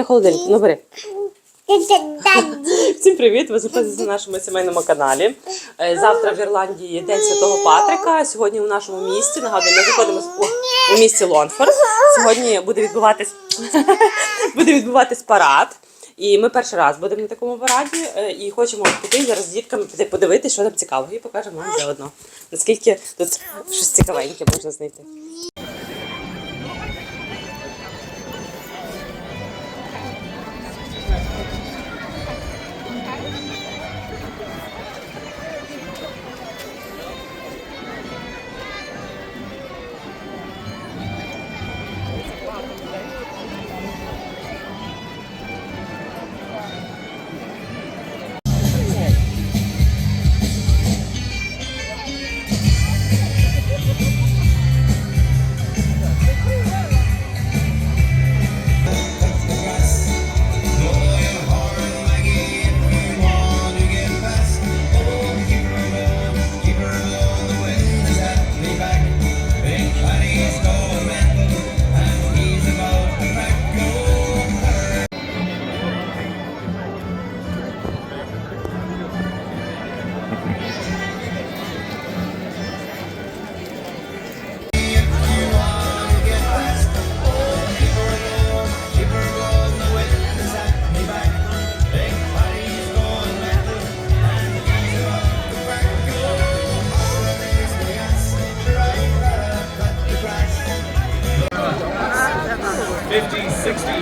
холодильник. Ну, бери. Всім привіт! Ви знаходитесь на нашому сімейному каналі. Завтра в Ірландії День Святого Патрика. Сьогодні у нашому місті, нагадую, ми знаходимося у місті Лонгфорд. Сьогодні буде відбуватись парад. І ми перший раз будемо на такому параді і хочемо піти зараз з дітками подивитися, що там цікавого. І покажемо вам заодно, наскільки тут щось цікавеньке можна знайти.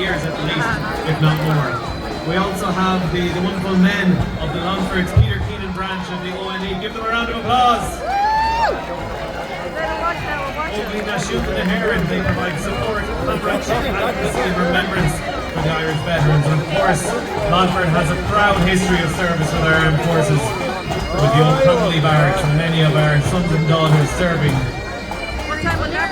Years at least, if not more. We also have the wonderful men of the Longford's Peter Keenan branch of the ONE. Give them a round of applause. Only Nashoot and the Heron, they provide support, collaboration, advocacy and remembrance for the Irish veterans. And of course, Longford has a proud history of service with our armed forces, with the old Connolly barracks and many of our sons and daughters serving. What time was that?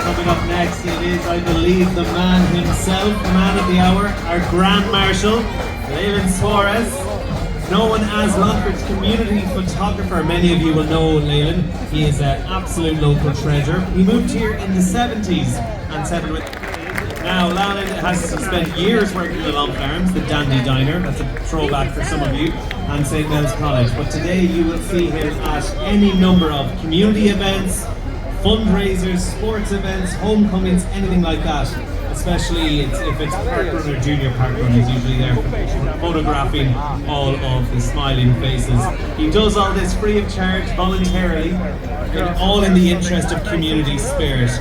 Coming up next, it is, I believe, the man himself, the man of the hour, our Grand Marshal, Leyland Suarez, known as Longford's community photographer. Many of you will know Leyland. He is an absolute local treasure. He moved here in the 70s and settled with... Now, Leyland has spent years working at the Longford Arms, the Dandy Diner, that's a throwback for some of you, and St. Mel's College. But today you will see him at any number of community events, fundraisers, sports events, homecomings, anything like that. Especially if it's parkrun or junior parkrun, he's usually there photographing all of the smiling faces. He does all this free of charge, voluntarily, and all in the interest of community spirit.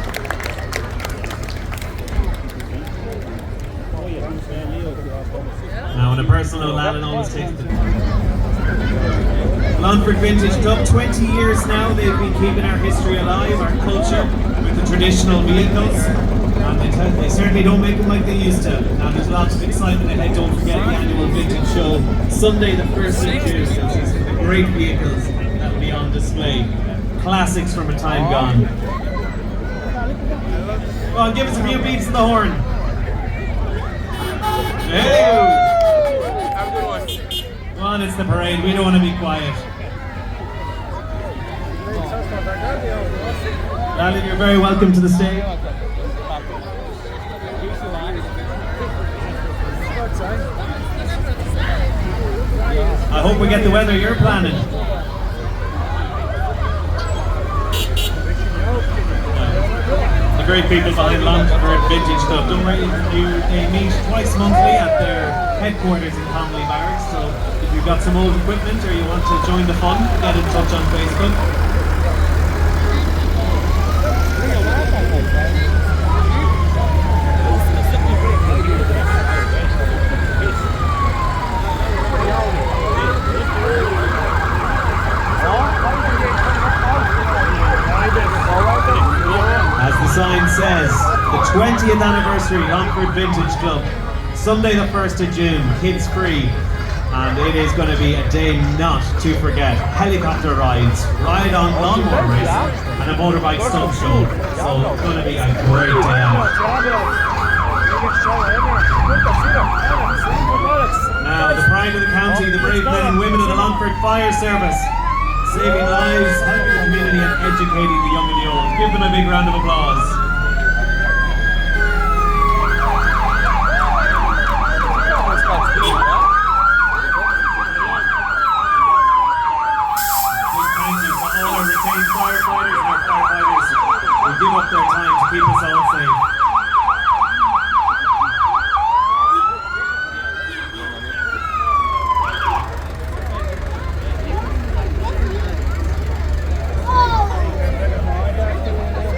Now, on a personal note, Alan always takes the Longford Vintage Club, 20 years now, they've been keeping our history alive, our culture, with the traditional vehicles. And they certainly don't make them like they used to. Now there's lots of excitement ahead. Don't forget the annual vintage show, Sunday the 1st of June. You'll see some of the great vehicles that will be on display. Classics from a time gone. Go on, give us a few beats of the horn. Hey! Come on, it's the parade. We don't want to be quiet. Alan, you're very welcome to the stage. I hope we get the weather you're planning. The great people behind Longford Vintage Club. Don't worry, they meet twice monthly at their headquarters in Connolly Barracks. So if you've got some old equipment or you want to join the fun, get in touch on Facebook. As the sign says, the 20th anniversary Longford Vintage Club, Sunday the 1st of June, kids free, and it is going to be a day not to forget. Helicopter rides, ride on lawnmower racing, and a motorbike stunt show. So it's going to be a great day out. Now, the pride of the county, the brave men and women of the Longford Fire Service, saving lives, helping the community and educating the young and the old. Give them a big round of applause. Thank you to all our retained firefighters and our firefighters who give up their time to keep us all safe.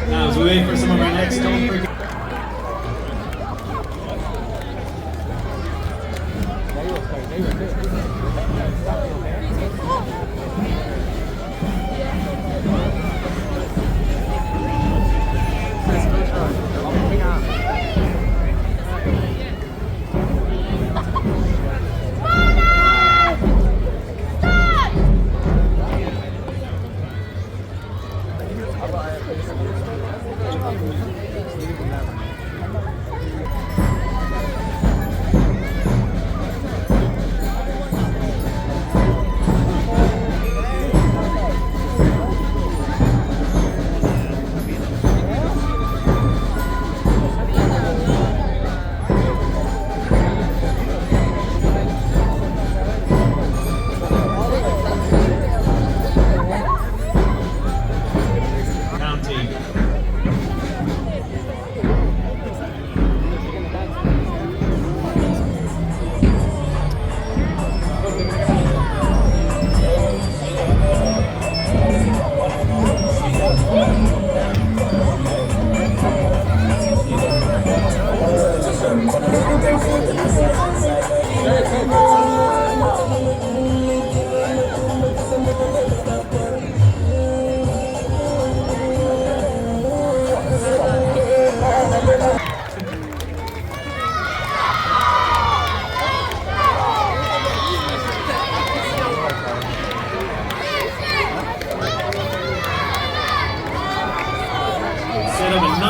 Now, as we wait for some of our next, don't forget.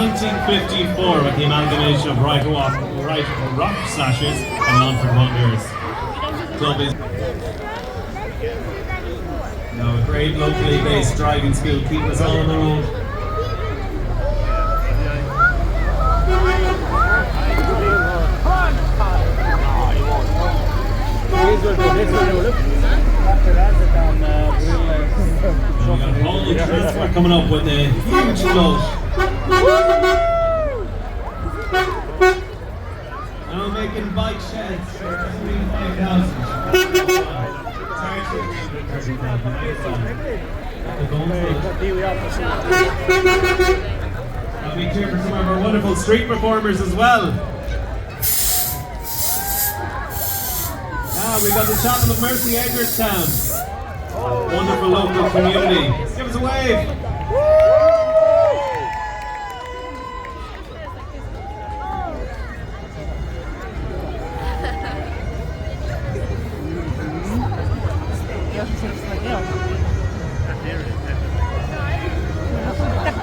1954 with the amalgamation of right rock slashers and Longford Wanderers. Club is now a great locally based driving school, keeping us all on the road. We got a whole transfer coming up with a huge float. Now making bike sheds for 35,000. I'll be cheering for some of our wonderful street performers as well. Now we've got the Chapel of Mercy, Edgarstown. Wonderful local community. Give us a wave.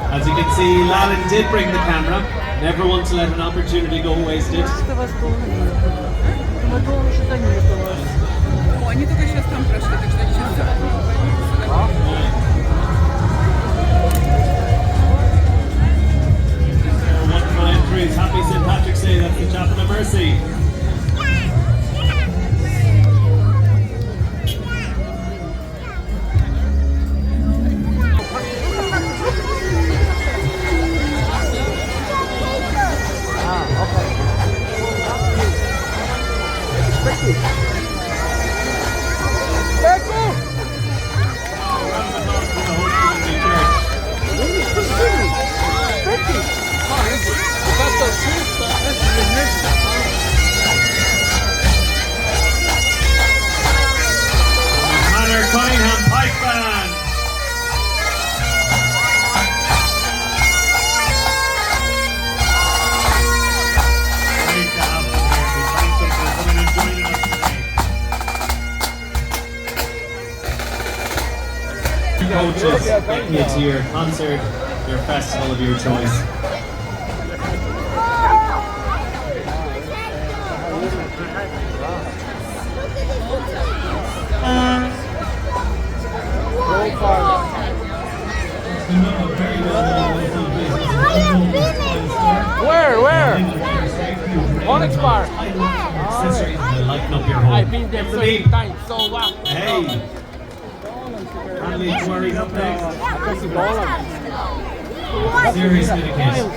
As you can see, Lalin did bring the camera. Never want to let an opportunity go wasted. О, они только сейчас там прошли, так что сейчас. Wonderful entries. Happy St. Patrick's Day. That's the Chapel of Mercy. Cunningham Pipe Band. Great to have them here. We thank them for coming and joining us today. Coaches, getting you to your concert, your festival of your choice. Where? Onyx Bar. Accessories that lighten up your home. I've been there so many times, so wow. Hey! Hanley Quarry's up next. Serious medication.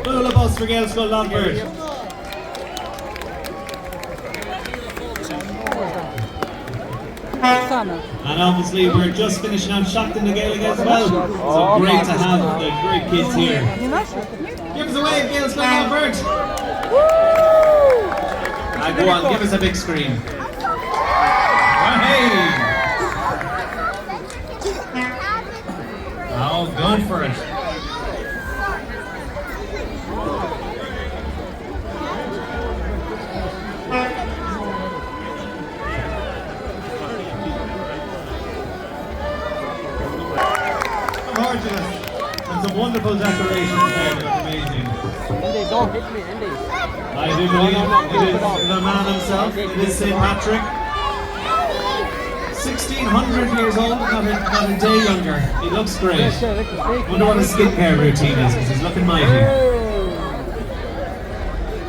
Full of us for Gaelscoil Longford. And obviously we're just finishing out Shocked in the Gaelic as well. So great to have the great kids here. Give us a wave, Gaelscoil Longford. Go on, give us a big scream. Hey! Oh, go for it. Gorgeous. And some wonderful decorations there. They're amazing. Andy, don't hit me, Andy. I do believe it is the man himself. It is St. Patrick. 1600 years old, not a day younger. He looks great. Wonder what his skincare routine is, because he's looking mighty.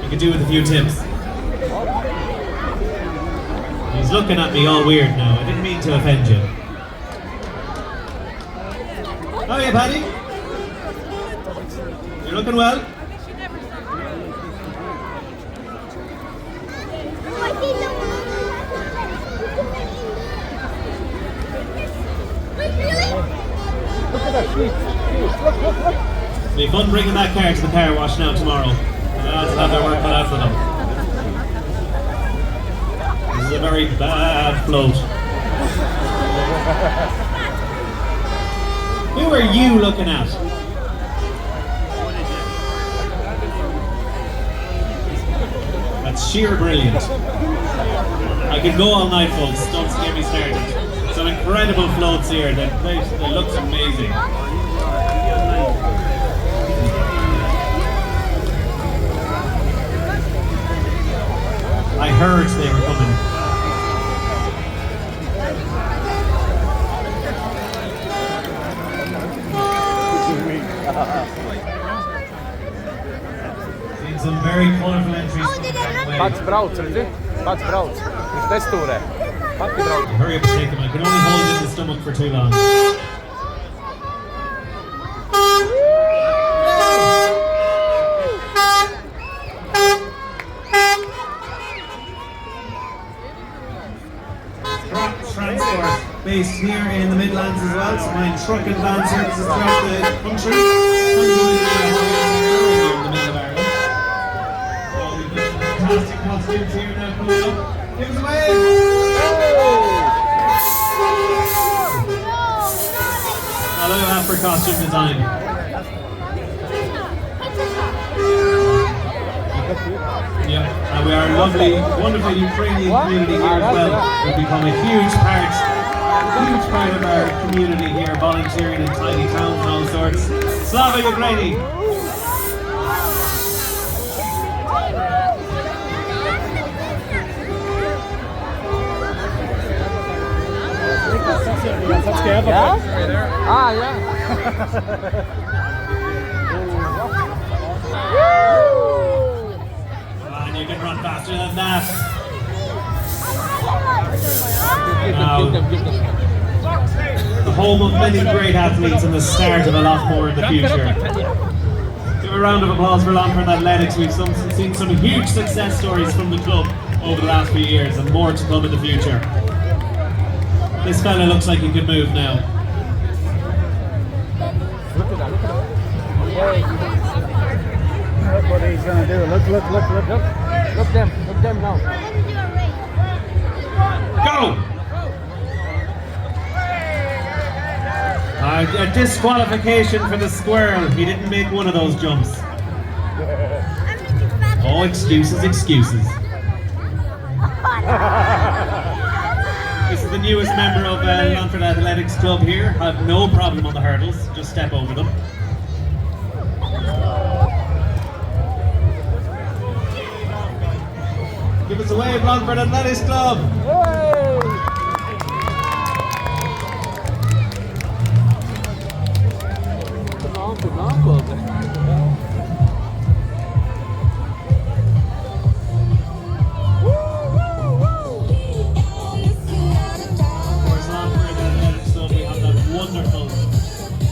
You could do with a few tips. He's looking at me all weird now. I didn't mean to offend you. How are you, Paddy? You're looking well? It'll be fun bringing that car to the car wash now tomorrow. The lads will have their work cut out for them. This is a very bad float. Who are you looking at? That's sheer brilliant. I could go all night, folks. Don't get me started. Some incredible floats here. That place that looks amazing. I heard they were coming. Seen some very colourful entries. Patrz brauc, redzi? Patrz brauc. Uz testūrē. Pati brauc. Hurry up and take them. I can only hold it in the stomach for too long. Transport based here in the Midlands as well, supplying truck and van services throughout the country. In the middle of Ireland. So we've got some fantastic costumes here now coming up. Give us a wave! Now look at that for costume design. Yeah, and we are a lovely, wonderful Ukrainian community here as well. We've become a huge part of our community here, volunteering in tiny towns and all sorts. Slava Ukraini! Yeah? Ah, yeah. And you can run faster than that. Give them. The home of many great athletes and the start of a lot more in the future. Give a round of applause for Longford Athletics. We've seen some huge success stories from the club over the last few years and more to come in the future. This fella looks like he could move now. Look at that, look at that. Look what he's going to do. Look. Look them now. Go! A disqualification for the squirrel. He didn't make one of those jumps. Oh, excuses. This is the newest member of Longford Athletics Club here. Have no problem on the hurdles. Just step over them. Give us a wave, Longford Athletics Club.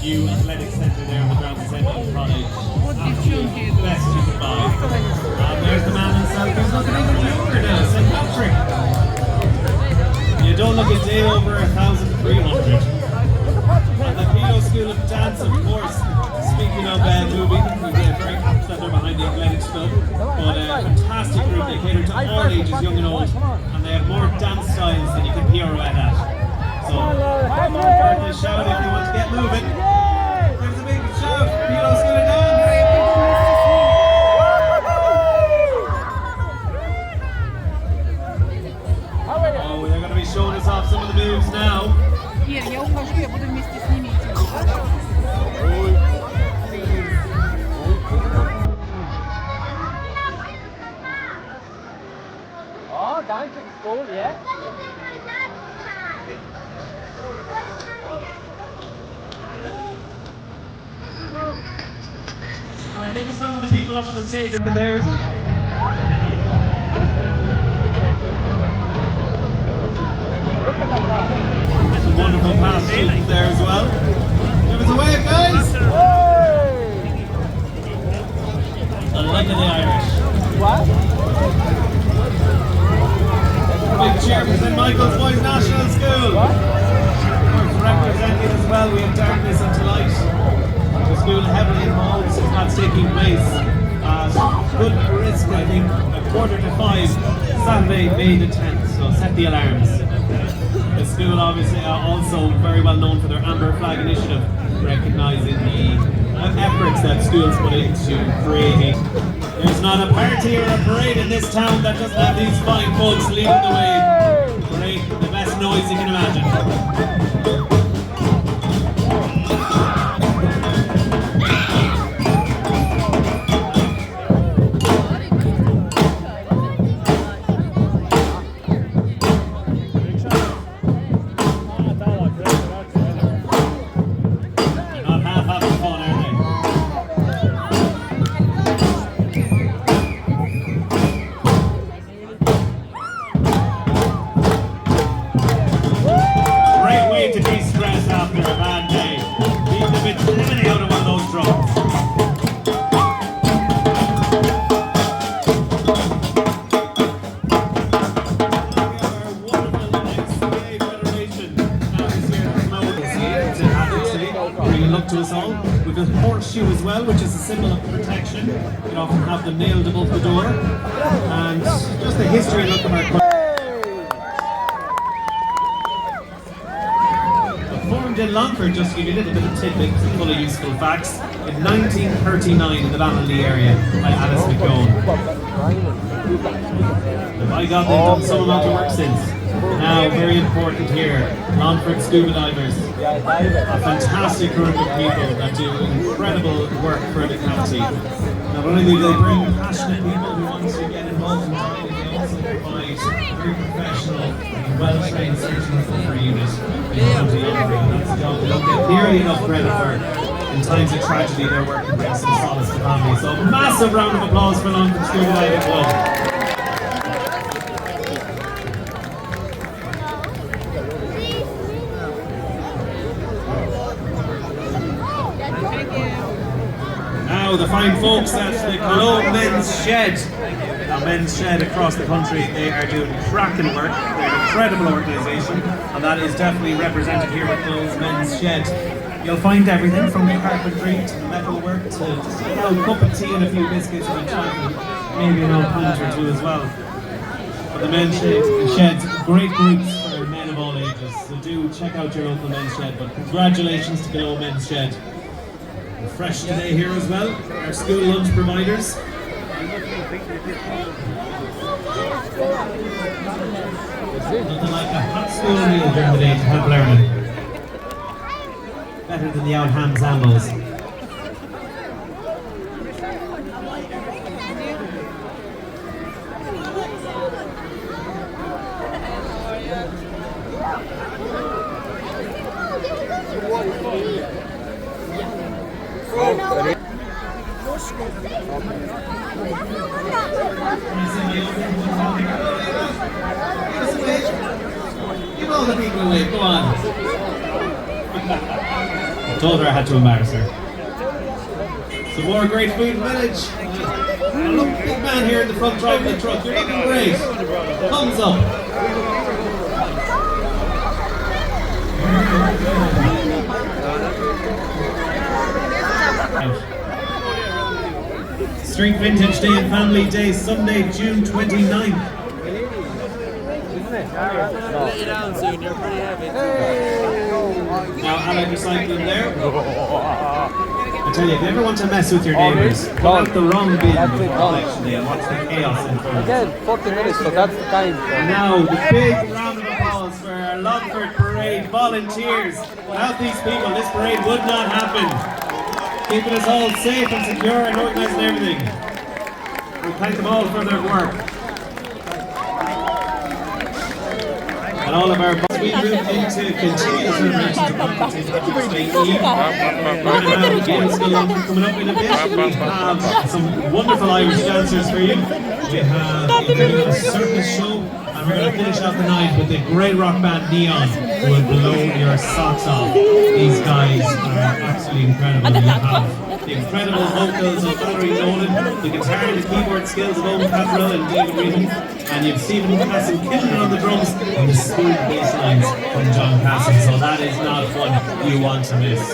New athletic centre there on the ground centre of the college. Absolutely best you can buy. And there's the man himself who's looking even younger now, St. Patrick. You don't look a day over 1,300. And the Pilo School of Dance, of course, speaking of moving, we've got a very apt centre behind the athletics club. But a fantastic group, they cater to all ages, young and old. And they have more dance styles than you can pirouette at. So, come on, Curtis, shout if you want to get moving. Give us a big shout. Pilo's gonna dance. Oh, they're going to be showing us off some of the moves now. Ир, я ухожу, я буду вместе с ними идти. Oh, dancing school, yeah. Maybe some of the people up on the stage over there. There's a wonderful pass shooting there as well. Give us a wave, guys! I like the Irish. What? St. Michael's Boys National School. Of course, representing as well, we have darkness and light. The school heavily involved since that's taking place. Good risk, I think, 4:45, Saturday, May the 10th, so set the alarms. The school obviously are also very well known for their Amber Flag initiative, recognising the efforts that schools put into creating. There's not a party or a parade in this town that doesn't have these fine folks leading the way. Parade, the best noise you can imagine. To us all. We've a horseshoe as well, which is a symbol of protection. We often have them nailed above the door. And just a history look of our club. Formed in Longford, just to give you a little bit of tidbits and full of useful facts, in 1939 in the Ballinlee area by Alice McGowan. By God, they've done some amount of work since. Now, very important here, Longford scuba divers. A fantastic group of people that do incredible work for the county. Not only do they bring passionate people who want to get involved in diving, they also provide very professional and well-trained search and recovery unit in County Longford. That's a job they don't get nearly enough credit for. In times of tragedy, their work can bring some solace to families. So massive round of applause for Longford Scuba Diving Club. The fine folks at the Cologne Men's Shed. Now, Men's Shed across the country, they are doing cracking work. They're an incredible organisation, and that is definitely represented here with Cologne Men's Shed. You'll find everything from the carpentry to the metal work to just a little cup of tea and a few biscuits and a chocolate, maybe an old pint or two as well. But the Men's Shed's great groups for men of all ages, so do check out your local Men's Shed. But congratulations to Cologne Men's Shed. Fresh today here as well, our school lunch providers. Nothing like a hot school meal during the day to help learning. Better than the out ham sambos. Give all the people away, go on. I told her I had to embarrass her. Some more great food in the village. Look, big man here in the front driving the truck. You're looking great. Thumbs up. Street Vintage Day and Family Day, Sunday, June 29th. Let you down soon, you're pretty heavy. Now, Allied Recycling there. I tell you, if you ever want to mess with your neighbours, pull out the wrong bin before election day and watch the chaos in front. Again, 40 minutes, so that's the time. And now, the big round of applause for our Longford Parade volunteers. Without these people, this parade would not happen. Keeping us all safe and secure and organising everything. We thank them all for their work. And all of our we move into continuous celebrations of Longford St. Patrick's Day Eve. We're going to have games coming up in a bit. We have some wonderful Irish dancers for you. We have a circus show. And And we're going to finish out the night with the great rock band Neon, who will blow your socks off. These guys are absolutely incredible. You have the incredible vocals of Valerie Nolan, the guitar and the keyboard skills of Owen Cattrall and David Reading, and you have Stephen Casson killing it on the drums and the smooth bass lines from John Casson. So that is not one you want to miss.